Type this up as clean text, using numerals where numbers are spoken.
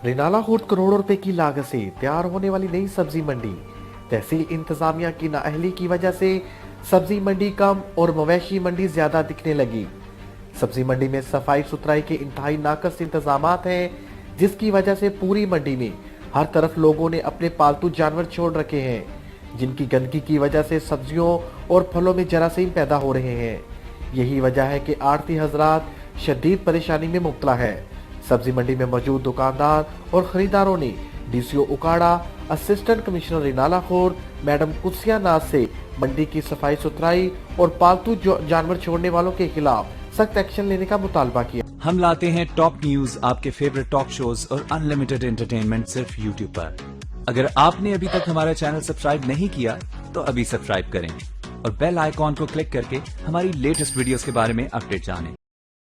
रिनाला खुर्द करोड़ों रुपए की लागत से तैयार होने वाली नई सब्जी मंडी। तहसील इंतजामिया की नाअहली की वजह से सब्जी मंडी कम और मवेशी मंडी ज्यादा दिखने लगी। सब्जी मंडी में सफाई सुथराई के इंतहाई नाकस इंतजामात हैं, जिसकी वजह से पूरी मंडी में हर तरफ लोगों ने अपने पालतू जानवर छोड़ रखे हैं, जिनकी गंदगी की वजह से सब्जियों और फलों में जरासीम पैदा हो रहे हैं। यही वजह है कि आड़ती हजरात शदीद परेशानी में मुब्तला है। सब्जी मंडी में मौजूद दुकानदार और खरीदारों ने DCO Okara, assistant commissioner Renala Khurd madam Qudsia Naz से मंडी की सफाई सुथराई और पालतू जानवर छोड़ने वालों के खिलाफ सख्त एक्शन लेने का मुतालबा किया। हम लाते हैं टॉप न्यूज, आपके फेवरेट टॉक शोज और अनलिमिटेड एंटरटेनमेंट सिर्फ यूट्यूब पर। अगर आपने अभी तक हमारा चैनल सब्सक्राइब नहीं किया तो अभी सब्सक्राइब करें और बेल आइकॉन को क्लिक करके हमारी लेटेस्ट वीडियोस के बारे में अपडेट जानें।